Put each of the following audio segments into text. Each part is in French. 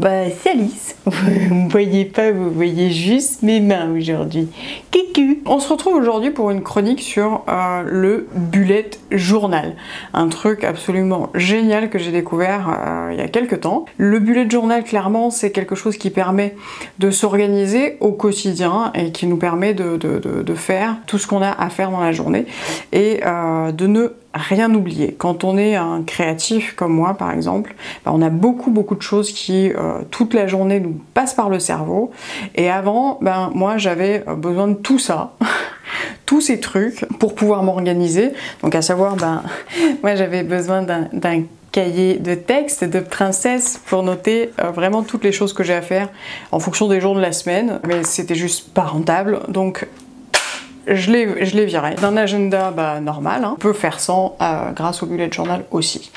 c'est Alice. Vous me voyez pas, vous voyez juste mes mains aujourd'hui. Kiku. On se retrouve aujourd'hui pour une chronique sur le bullet journal. Un truc absolument génial que j'ai découvert il y a quelques temps. Le bullet journal, clairement, c'est quelque chose qui permet de s'organiser au quotidien et qui nous permet de faire tout ce qu'on a à faire dans la journée et de ne rien oublier. Quand on est un créatif comme moi par exemple, on a beaucoup de choses qui toute la journée nous passent par le cerveau et avant moi j'avais besoin de tout ça tous ces trucs pour pouvoir m'organiser, donc à savoir moi j'avais besoin d'un cahier de texte de princesse pour noter vraiment toutes les choses que j'ai à faire en fonction des jours de la semaine, mais c'était juste pas rentable, donc je l'ai viré. D'un agenda normal, on peut faire sans grâce au bullet journal aussi.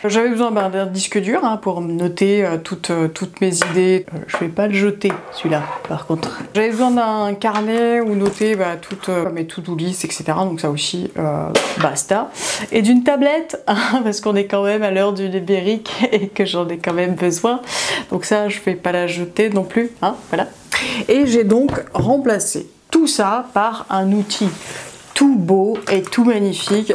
J'avais besoin d'un disque dur pour noter toutes mes idées. Je vais pas le jeter celui-là par contre. J'avais besoin d'un carnet où noter toutes mes to-do list, etc. Donc ça aussi, basta. Et d'une tablette, parce qu'on est quand même à l'heure du numérique et que j'en ai quand même besoin. Donc ça, je vais pas la jeter non plus, voilà. Et j'ai donc remplacé tout ça par un outil tout beau et tout magnifique,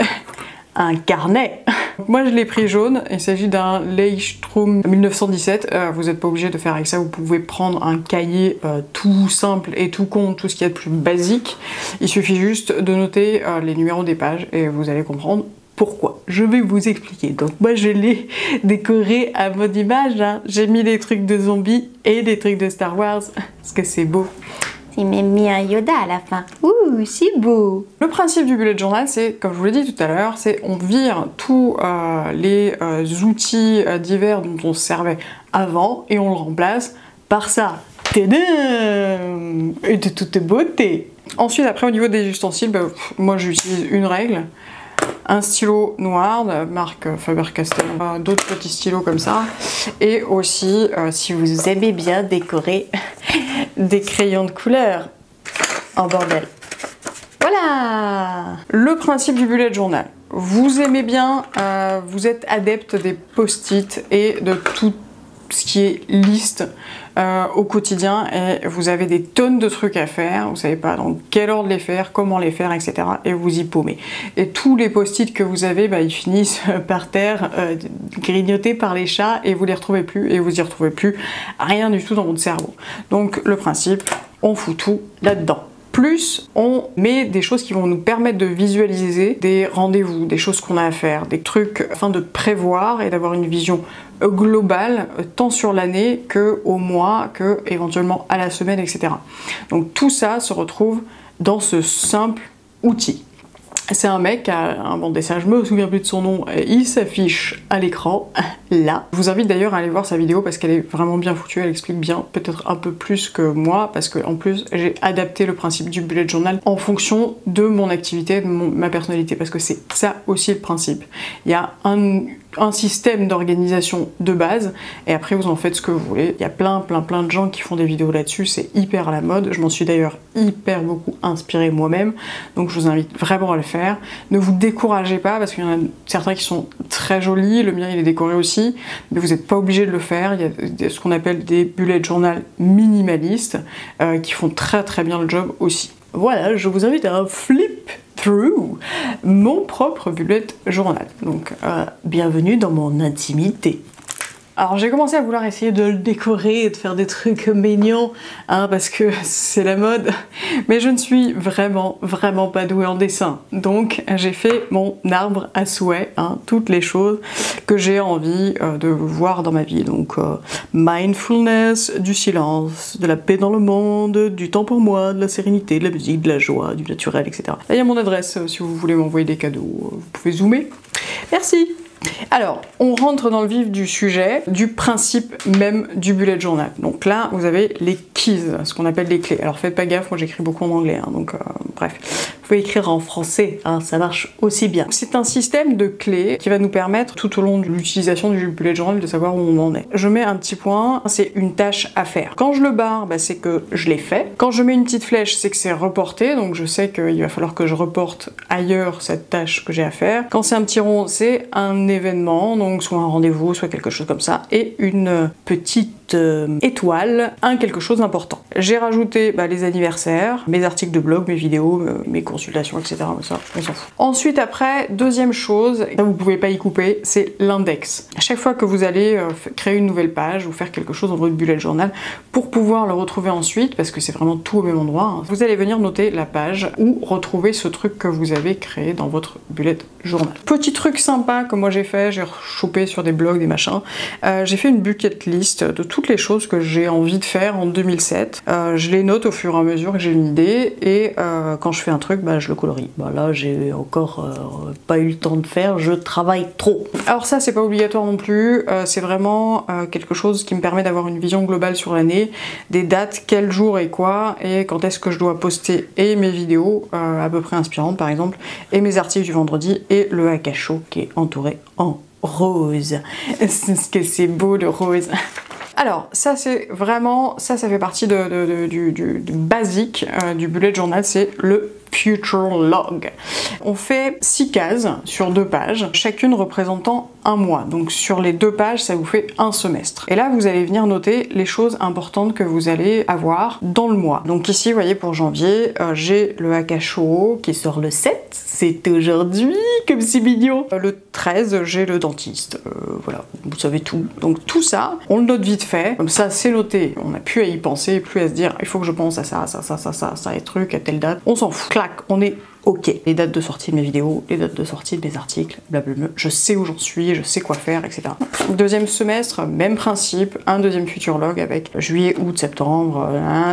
un carnet. Moi je l'ai pris jaune, il s'agit d'un Leichtrum 1917, vous n'êtes pas obligé de faire avec ça, vous pouvez prendre un cahier tout simple et tout con, tout ce qu'il y a de plus basique, il suffit juste de noter les numéros des pages et vous allez comprendre pourquoi. Je vais vous expliquer. Donc moi je l'ai décoré à mon image, j'ai mis des trucs de zombies et des trucs de Star Wars, parce que c'est beau. J'ai même mis un Yoda à la fin. Ouh, c'est beau! Le principe du bullet journal, c'est, comme je vous l'ai dit tout à l'heure, c'est on vire tous les outils divers dont on se servait avant et on le remplace par ça. Tadam! Et de toute beauté! Ensuite, après, au niveau des ustensiles, moi j'utilise une règle. Un stylo noir de marque Faber-Castell, d'autres petits stylos comme ça, et aussi, si vous aimez bien décorer, des crayons de couleur en bordel. Voilà! Le principe du bullet journal. Vous aimez bien, vous êtes adepte des post-it et de tout ce qui est liste au quotidien et vous avez des tonnes de trucs à faire, vous savez pas dans quel ordre les faire, comment les faire, etc. et vous y paumez. Et tous les post-it que vous avez, ils finissent par terre, grignotés par les chats et vous les retrouvez plus et vous y retrouvez plus rien du tout dans votre cerveau. Donc le principe, on fout tout là-dedans. Plus on met des choses qui vont nous permettre de visualiser des rendez-vous, des choses qu'on a à faire, des trucs afin de prévoir et d'avoir une vision globale tant sur l'année que au mois, que éventuellement à la semaine, etc. Donc tout ça se retrouve dans ce simple outil. C'est un mec qui a inventé ça, je me souviens plus de son nom, il s'affiche à l'écran, là. Je vous invite d'ailleurs à aller voir sa vidéo parce qu'elle est vraiment bien foutue, elle explique bien, peut-être un peu plus que moi, parce que en plus j'ai adapté le principe du bullet journal en fonction de mon activité, de ma personnalité, parce que c'est ça aussi le principe. Il y a un système d'organisation de base, et après vous en faites ce que vous voulez. Il y a plein de gens qui font des vidéos là-dessus, c'est hyper à la mode, je m'en suis d'ailleurs hyper beaucoup inspirée moi-même, donc je vous invite vraiment à le faire. Ne vous découragez pas parce qu'il y en a certains qui sont très jolis, le mien il est décoré aussi, mais vous n'êtes pas obligé de le faire. Il y a ce qu'on appelle des bullet journal minimalistes qui font très bien le job aussi. Voilà, je vous invite à flip through mon propre bullet journal. Donc bienvenue dans mon intimité. Alors j'ai commencé à vouloir essayer de le décorer et de faire des trucs mignons, parce que c'est la mode, mais je ne suis vraiment pas douée en dessin. Donc j'ai fait mon arbre à souhait, toutes les choses que j'ai envie de voir dans ma vie. Donc mindfulness, du silence, de la paix dans le monde, du temps pour moi, de la sérénité, de la musique, de la joie, du naturel, etc. Là il y a mon adresse si vous voulez m'envoyer des cadeaux, vous pouvez zoomer. Merci! Alors, on rentre dans le vif du sujet, du principe même du bullet journal. Donc là, vous avez les keys, ce qu'on appelle les clés. Alors faites pas gaffe, moi j'écris beaucoup en anglais, donc bref. Vous pouvez écrire en français, hein, ça marche aussi bien. C'est un système de clés qui va nous permettre tout au long de l'utilisation du bullet journal de savoir où on en est. Je mets un petit point, c'est une tâche à faire. Quand je le barre, bah, c'est que je l'ai fait. Quand je mets une petite flèche, c'est que c'est reporté, donc je sais qu'il va falloir que je reporte ailleurs cette tâche que j'ai à faire. Quand c'est un petit rond, c'est un événement, donc soit un rendez-vous, soit quelque chose comme ça, et une petite étoile, quelque chose d'important. J'ai rajouté les anniversaires, mes articles de blog, mes vidéos, mes consultations, etc. Ça, on s'en fout. Ensuite, après, deuxième chose, ça vous pouvez pas y couper, c'est l'index. À chaque fois que vous allez créer une nouvelle page ou faire quelque chose dans votre bullet journal, pour pouvoir le retrouver ensuite, parce que c'est vraiment tout au même endroit, vous allez venir noter la page ou retrouver ce truc que vous avez créé dans votre bullet journal. Petit truc sympa que moi j'ai fait, j'ai chopé sur des blogs, des machins, j'ai fait une bucket list de toutes les choses que j'ai envie de faire en 2007. Je les note au fur et à mesure que j'ai une idée et quand je fais un truc, je le colorie. Là, j'ai encore pas eu le temps de faire, je travaille trop. Alors ça, c'est pas obligatoire non plus, c'est vraiment quelque chose qui me permet d'avoir une vision globale sur l'année, des dates, quel jour et quoi, et quand est-ce que je dois poster et mes vidéos à peu près inspirantes par exemple, et mes articles du vendredi, et le hack à chaud qui est entouré en rose. Est-ce que c'est beau le rose? Alors, ça c'est vraiment, ça fait partie du basique du bullet journal, c'est le future log. On fait 6 cases sur 2 pages, chacune représentant un mois. Donc sur les 2 pages, ça vous fait un semestre. Et là, vous allez venir noter les choses importantes que vous allez avoir dans le mois. Donc ici, vous voyez, pour janvier, j'ai le hack à chaud qui sort le 7, c'est aujourd'hui, comme c'est mignon. Le 13, j'ai le dentiste. Voilà, vous savez tout. Donc tout ça, on le note vite fait. Comme ça, c'est noté. On n'a plus à y penser, plus à se dire, il faut que je pense à ça, et truc, à telle date. On s'en fout. Clac, on est ok. Les dates de sortie de mes vidéos, les dates de sortie de mes articles, blablabla. Je sais où j'en suis, je sais quoi faire, etc. Deuxième semestre, même principe, un deuxième future log avec juillet, août, septembre,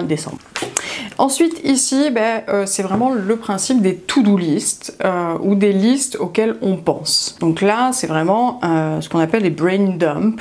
décembre. Ensuite, ici, c'est vraiment le principe des to-do list ou des listes auxquelles on pense. Donc là, c'est vraiment ce qu'on appelle les brain dump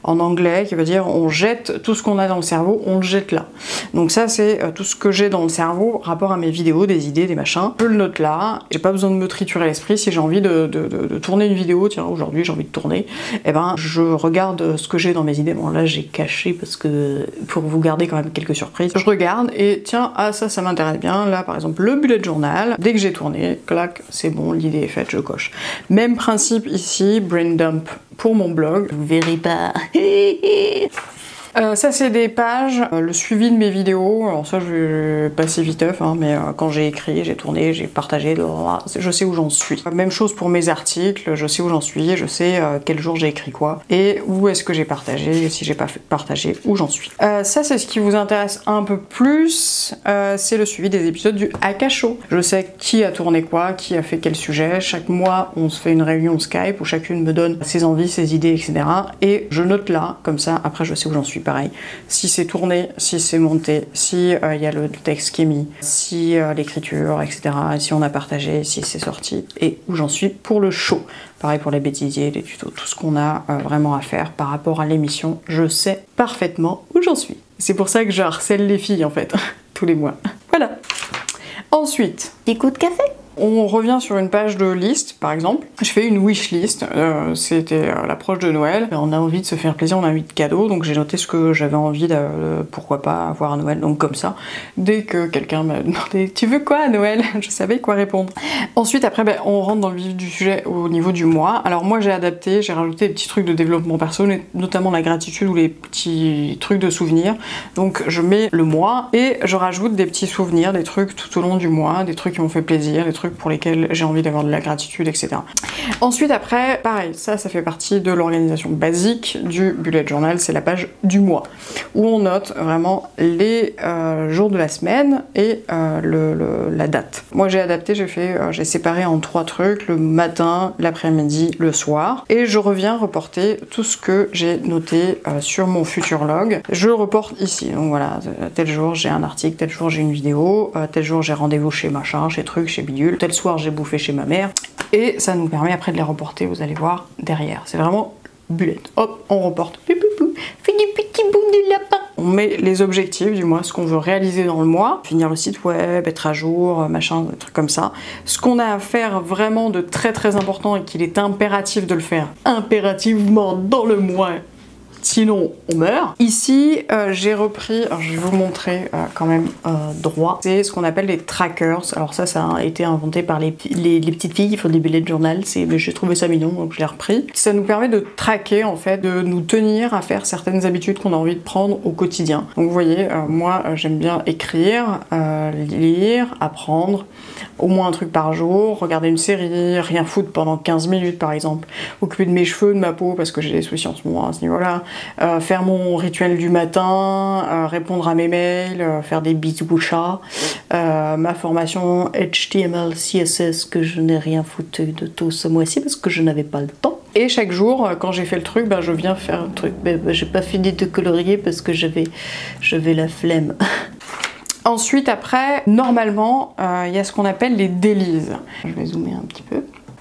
en anglais, qui veut dire on jette tout ce qu'on a dans le cerveau, on le jette là. Donc ça, c'est tout ce que j'ai dans le cerveau, rapport à mes vidéos, des idées, des machins. Je le note là, j'ai pas besoin de me triturer l'esprit. Si j'ai envie de tourner une vidéo, tiens, aujourd'hui j'ai envie de tourner, je regarde ce que j'ai dans mes idées. Bon, là, j'ai caché parce que pour vous garder quand même quelques surprises. Je regarde et tiens, ça m'intéresse bien. Là, par exemple, le bullet journal, dès que j'ai tourné, clac, c'est bon, l'idée est faite, je coche. Même principe ici, brain dump pour mon blog. Vous verrez pas. Ça c'est des pages, le suivi de mes vidéos, alors ça je vais passer viteuf, mais quand j'ai écrit, j'ai tourné, j'ai partagé, je sais où j'en suis. Même chose pour mes articles, je sais où j'en suis, je sais quel jour j'ai écrit quoi, et où est-ce que j'ai partagé, si j'ai pas partagé, où j'en suis. Ça c'est ce qui vous intéresse un peu plus, c'est le suivi des épisodes du hack à chaud. Je sais qui a tourné quoi, qui a fait quel sujet, chaque mois on se fait une réunion Skype où chacune me donne ses envies, ses idées, etc. Et je note là, comme ça, après je sais où j'en suis. Pareil, si c'est tourné, si c'est monté, si y a le texte qui est mis, si l'écriture, etc., si on a partagé, si c'est sorti, et où j'en suis pour le show. Pareil pour les bêtisiers, les tutos, tout ce qu'on a vraiment à faire par rapport à l'émission, je sais parfaitement où j'en suis. C'est pour ça que je harcèle les filles en fait, tous les mois. Voilà. Ensuite, Petit coup de café. on revient sur une page de liste, par exemple. Je fais une wish list, c'était l'approche de Noël. On a envie de se faire plaisir, on a envie de cadeaux, donc j'ai noté ce que j'avais envie de, pourquoi pas, avoir à Noël. Donc comme ça, dès que quelqu'un m'a demandé « Tu veux quoi à Noël ?» je savais quoi répondre. Ensuite, après, on rentre dans le vif du sujet au niveau du mois. Alors moi, j'ai adapté, j'ai rajouté des petits trucs de développement perso, notamment la gratitude ou les petits trucs de souvenirs. Donc je mets le mois et je rajoute des petits souvenirs, des trucs tout au long du mois, des trucs qui m'ont fait plaisir, des trucs pour lesquels j'ai envie d'avoir de la gratitude, etc. Ensuite, après, pareil, ça fait partie de l'organisation basique du bullet journal, c'est la page du mois, où on note vraiment les jours de la semaine et la date. Moi, j'ai adapté, j'ai séparé en 3 trucs, le matin, l'après-midi, le soir, et je reviens reporter tout ce que j'ai noté sur mon future log. Je reporte ici, donc voilà, tel jour j'ai un article, tel jour j'ai une vidéo, tel jour j'ai rendez-vous chez machin, chez truc, chez bidule, tel soir j'ai bouffé chez ma mère, et ça nous permet après de les reporter, vous allez voir derrière. C'est vraiment bullet. Hop, on reporte. Fais du petit bout de lapin. On met les objectifs du mois, ce qu'on veut réaliser dans le mois, finir le site web, être à jour, machin, des trucs comme ça. Ce qu'on a à faire vraiment de très très important et qu'il est impératif de le faire impérativement dans le mois. Sinon, on meurt. Ici, j'ai repris, alors je vais vous montrer quand même droit, c'est ce qu'on appelle les trackers. Alors ça a été inventé par les petites filles qui font des bullet journal. J'ai trouvé ça mignon, donc je l'ai repris. Ça nous permet de tracker, en fait, de nous tenir à faire certaines habitudes qu'on a envie de prendre au quotidien. Donc vous voyez, moi, j'aime bien écrire, lire, apprendre, au moins un truc par jour, regarder une série, rien foutre pendant 15 minutes par exemple, occuper de mes cheveux, de ma peau, parce que j'ai des soucis en ce moment à ce niveau-là, faire mon rituel du matin, répondre à mes mails, faire des bisous au chat, ma formation HTML, CSS que je n'ai rien foutu de tout ce mois-ci parce que je n'avais pas le temps. Et chaque jour, quand j'ai fait le truc, je viens faire un truc. J'ai pas fini de colorier parce que j'avais la flemme. Ensuite, après, normalement, il y a ce qu'on appelle les dailies. Je vais zoomer un petit peu.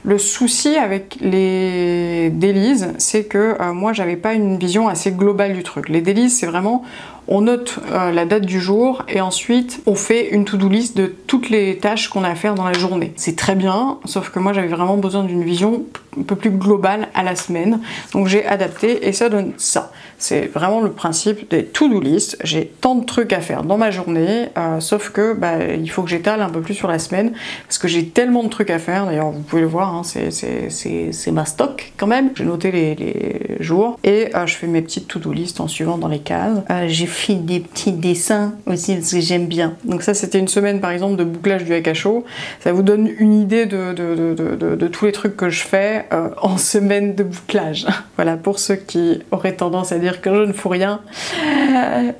Le souci avec les dailies, c'est que moi, j'avais pas une vision assez globale du truc. Les dailies, c'est vraiment, on note la date du jour et ensuite, on fait une to-do list de toutes les tâches qu'on a à faire dans la journée. C'est très bien, sauf que moi, j'avais vraiment besoin d'une vision un peu plus globale à la semaine. Donc, j'ai adapté et ça donne ça. C'est vraiment le principe des to-do list. J'ai tant de trucs à faire dans ma journée, sauf que il faut que j'étale un peu plus sur la semaine parce que j'ai tellement de trucs à faire. D'ailleurs, vous pouvez le voir, hein, c'est ma stock quand même. J'ai noté les jours et je fais mes petites to-do list en suivant dans les cases. J'ai fait des petits dessins aussi parce que j'aime bien. Donc ça, c'était une semaine par exemple de bouclage du hack à chaud. Ça vous donne une idée de tous les trucs que je fais en semaine de bouclage. Voilà, pour ceux qui auraient tendance à dire que je ne fous rien,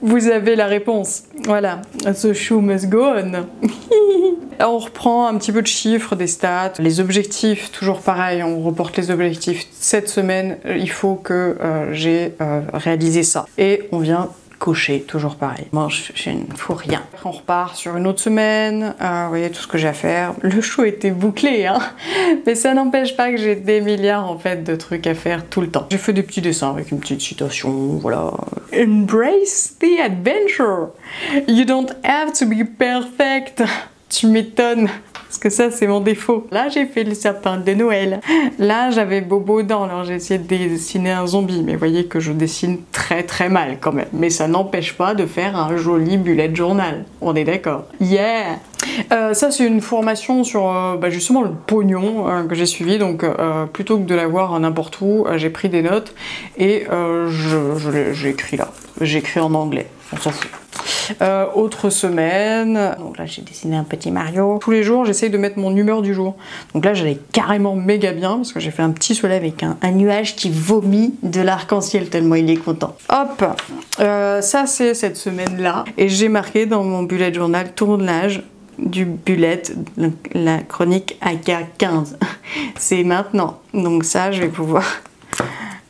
vous avez la réponse. Voilà, the show must go on. On reprend un petit peu de chiffres, des stats, les objectifs, toujours pareil, on reporte les objectifs. Cette semaine, il faut que j'ai réalisé ça. Et on vient cocher, toujours pareil. Moi, je ne fous rien. Après, on repart sur une autre semaine. Vous voyez tout ce que j'ai à faire. Le show était bouclé, hein. Mais ça n'empêche pas que j'ai des milliards, en fait, de trucs à faire tout le temps. J'ai fait des petits dessins avec une petite citation, voilà. Embrace the adventure. You don't have to be perfect. Tu m'étonnes. Parce que ça, c'est mon défaut. Là, j'ai fait le sapin de Noël. Là, j'avais Bobo dedans, alors j'ai essayé de dessiner un zombie. Mais vous voyez que je dessine très très mal quand même. Mais ça n'empêche pas de faire un joli bullet journal. On est d'accord. Yeah! Ça, c'est une formation sur justement le pognon que j'ai suivi. Donc, plutôt que de l'avoir n'importe où, j'ai pris des notes et j'ai écrit là. J'ai écrit en anglais. On s'en fout. Autre semaine, donc là j'ai dessiné un petit Mario. Tous les jours j'essaye de mettre mon humeur du jour. Donc là j'allais carrément méga bien parce que j'ai fait un petit soleil avec un nuage qui vomit de l'arc-en-ciel tellement il est content. Hop, ça c'est cette semaine là et j'ai marqué dans mon bullet journal tournage du bullet, la chronique AK15. C'est maintenant. Donc ça je vais pouvoir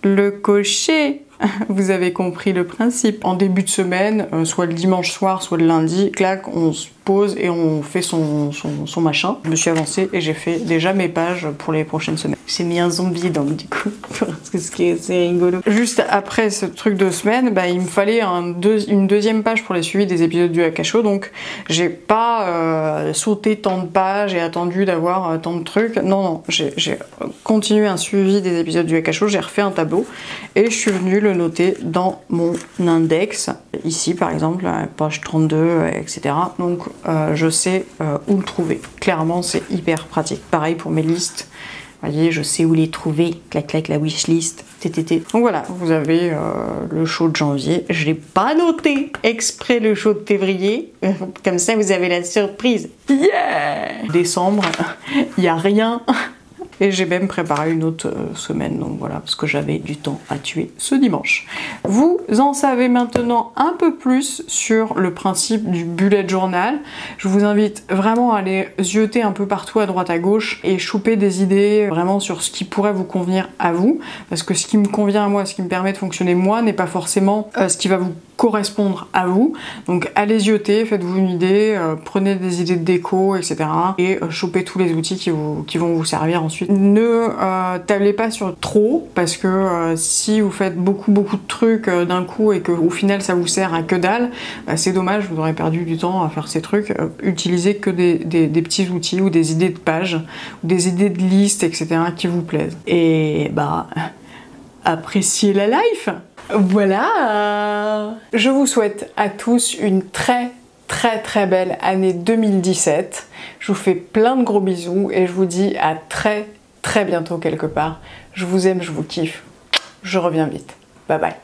le cocher. Vous avez compris le principe. En début de semaine, soit le dimanche soir, soit le lundi, clac, on se pose et on fait son machin. Je me suis avancée et j'ai fait déjà mes pages pour les prochaines semaines. J'ai mis un zombie donc du coup, parce que c'est rigolo. Juste après ce truc de semaine, il me fallait une deuxième page pour les suivis des épisodes du hack à chaud, donc j'ai pas sauté tant de pages et attendu d'avoir tant de trucs. Non, j'ai continué un suivi des épisodes du hack à chaud, j'ai refait un tableau et je suis venue le noter dans mon index. Ici par exemple, page 32, etc. Donc je sais où le trouver. Clairement, c'est hyper pratique. Pareil pour mes listes. Vous voyez, je sais où les trouver. Clac, clac, la wishlist. TTT. Donc voilà, vous avez le show de janvier. Je l'ai pas noté exprès le show de février. Comme ça, vous avez la surprise. Yeah! Décembre, il n'y a rien. Et j'ai même préparé une autre semaine, donc voilà, parce que j'avais du temps à tuer ce dimanche. Vous en savez maintenant un peu plus sur le principe du bullet journal. Je vous invite vraiment à aller zioter un peu partout à droite à gauche et choper des idées vraiment sur ce qui pourrait vous convenir à vous. Parce que ce qui me convient à moi, ce qui me permet de fonctionner moi, n'est pas forcément ce qui va vous correspondre à vous. Donc allez zioter, faites-vous une idée, prenez des idées de déco, etc. Et chopez tous les outils qui vont vous servir ensuite gratuite. Ne tablez pas sur trop, parce que si vous faites beaucoup de trucs d'un coup et qu'au final ça vous sert à que dalle, bah, c'est dommage, vous aurez perdu du temps à faire ces trucs. Utilisez que des petits outils ou des idées de pages, ou des idées de listes, etc. qui vous plaisent. Et bah, appréciez la life. Voilà. Je vous souhaite à tous une très belle année 2017. Je vous fais plein de gros bisous et je vous dis à très bientôt quelque part. Je vous aime, je vous kiffe. Je reviens vite. Bye bye.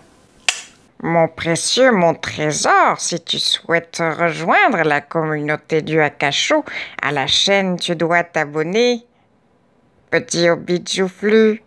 Mon précieux, mon trésor, si tu souhaites rejoindre la communauté du Akasho, à la chaîne tu dois t'abonner. Petit hobbit joufflu.